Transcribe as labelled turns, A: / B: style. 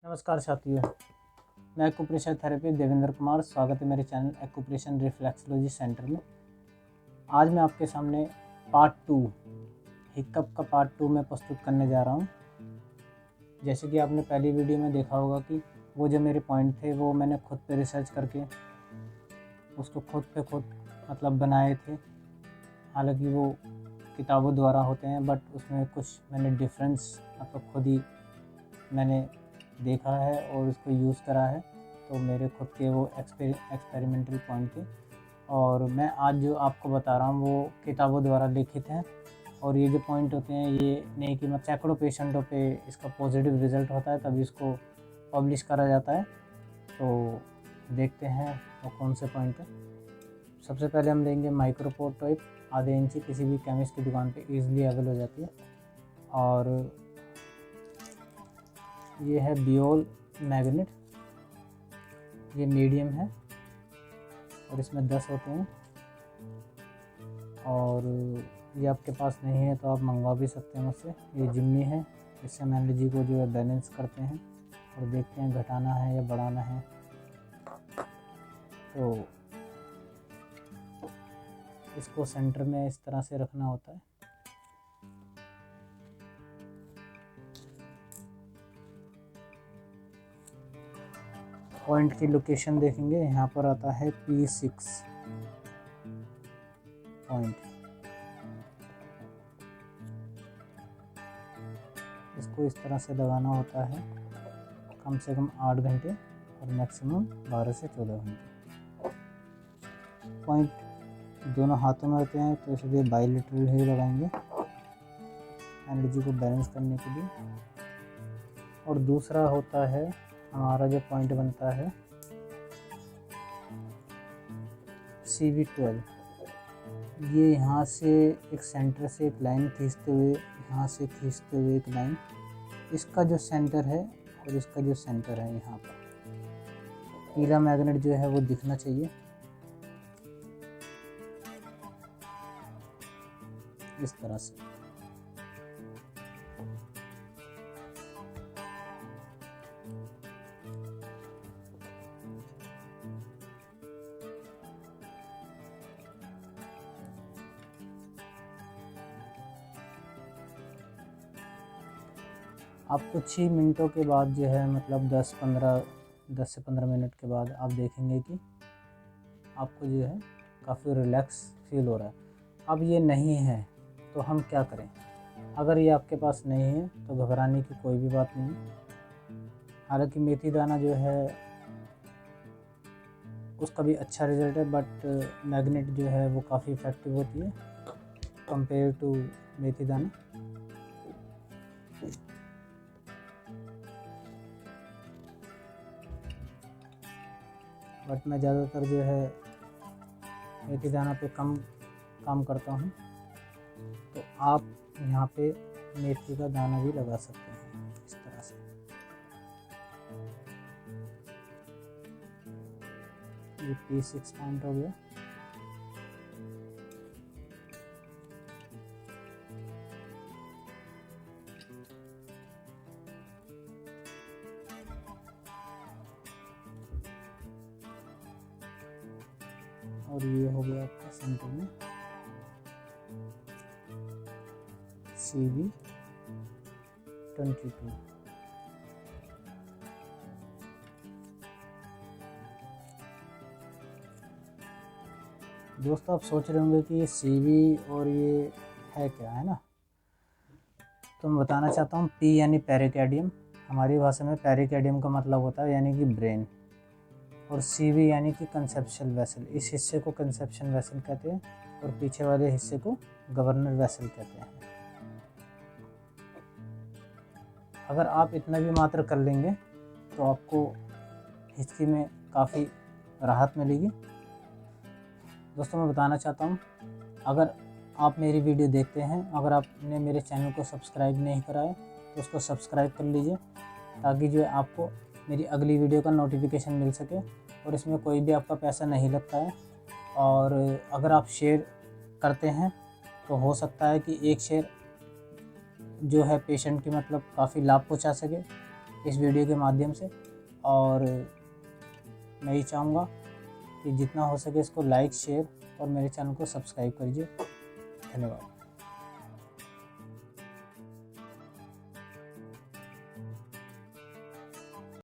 A: नमस्कार साथियों, मैं एक्यूप्रेशर थेरेपी देवेंद्र कुमार। स्वागत है मेरे चैनल एक्यूप्रेशर रिफ्लेक्सोलॉजी सेंटर में। आज मैं आपके सामने पार्ट 2 हिकअप का पार्ट 2 में प्रस्तुत करने जा रहा हूं। जैसे कि आपने पहली वीडियो में देखा होगा कि वो जो मेरे पॉइंट थे वो मैंने खुद पे रिसर्च करके उसको खुद मतलब बनाए थे। हालांकि वो किताबों द्वारा होते हैं, बट उसमें कुछ मैंने डिफरेंस मतलब खुद ही मैंने देखा है और उसको यूज़ करा है। तो मेरे खुद के वो एक्सपेरिमेंटल पॉइंट थे और मैं आज जो आपको बता रहा हूँ वो किताबों द्वारा लिखित हैं। और ये जो पॉइंट होते हैं ये नहीं कि मतलब सैकड़ों पेशेंटों पे इसका पॉजिटिव रिजल्ट होता है तभी इसको पब्लिश करा जाता है। तो देखते हैं वो कौन से पॉइंट है। सबसे पहले हम लेंगे माइक्रोपोर्टोइप, आधे इंची, किसी भी केमिस्ट की दुकान पे इजीली अवेलेबल हो जाती है। और ये है बियोल मैग्नेट, ये मीडियम है और इसमें 10 होते हैं। और ये आपके पास नहीं है तो आप मंगवा भी सकते हैं मुझसे। ये जिम्मी है, इससे हम एनर्जी को जो है बैलेंस करते हैं और देखते हैं घटाना है या बढ़ाना है। तो इसको सेंटर में इस तरह से रखना होता है। पॉइंट की लोकेशन देखेंगे, यहाँ पर आता है P6 पॉइंट। इसको इस तरह से लगाना होता है कम से कम 8 घंटे और मैक्सिमम 12 से 14 घंटे। पॉइंट दोनों हाथों में होते हैं तो इसलिए बाइलेटरल ही लगाएंगे एनर्जी को बैलेंस करने के लिए। और दूसरा होता है हमारा जो पॉइंट बनता है CV12। ये यहाँ से एक सेंटर से एक लाइन खींचते हुए, यहाँ से खींचते हुए एक लाइन, इसका जो सेंटर है और इसका जो सेंटर है, यहाँ पर पीला मैग्नेट जो है वो दिखना चाहिए इस तरह से। आप कुछ ही मिनटों के बाद जो है मतलब 10 से 15 मिनट के बाद आप देखेंगे कि आपको जो है काफ़ी रिलैक्स फील हो रहा है। अब ये नहीं है तो हम क्या करें? अगर ये आपके पास नहीं है तो घबराने की कोई भी बात नहीं है। हालांकि मेथी दाना जो है उसका भी अच्छा रिजल्ट है, बट मैग्नेट जो है वो काफ़ी इफ़ेक्टिव होती है कंपेयर टू मेथी दाना। बट मैं ज़्यादातर जो है मेथी दाना पे कम काम करता हूँ, तो आप यहाँ पे मेथी का दाना भी लगा सकते हैं इस तरह से। ये P6 पॉइंट हो गया। और ये हो गया आपका सेंटर में CV22। दोस्तों आप सोच रहे होंगे कि ये CV और ये है क्या, है ना? तो मैं बताना चाहता हूँ P यानी पेरिकार्डियम। हमारी भाषा में पेरिकार्डियम का मतलब होता है यानी कि ब्रेन, और CV यानी कि कंसेप्शुअल वेसल। इस हिस्से को कंसेप्शन वेसल कहते हैं और पीछे वाले हिस्से को गवर्नर वेसल कहते हैं। अगर आप इतना भी मात्र कर लेंगे तो आपको हिस्ट्री में काफ़ी राहत मिलेगी। दोस्तों मैं बताना चाहता हूँ, अगर आप मेरी वीडियो देखते हैं, अगर आपने मेरे चैनल को सब्सक्राइब नहीं करा है तो उसको सब्सक्राइब कर लीजिए, ताकि जो है आपको मेरी अगली वीडियो का नोटिफिकेशन मिल सके और इसमें कोई भी आपका पैसा नहीं लगता है। और अगर आप शेयर करते हैं तो हो सकता है कि एक शेयर जो है पेशेंट की मतलब काफ़ी लाभ पहुंचा सके। इस वीडियो के माध्यम से। और मैं ये चाहूँगा कि जितना हो सके इसको लाइक, शेयर और मेरे चैनल को सब्सक्राइब करिए। धन्यवाद।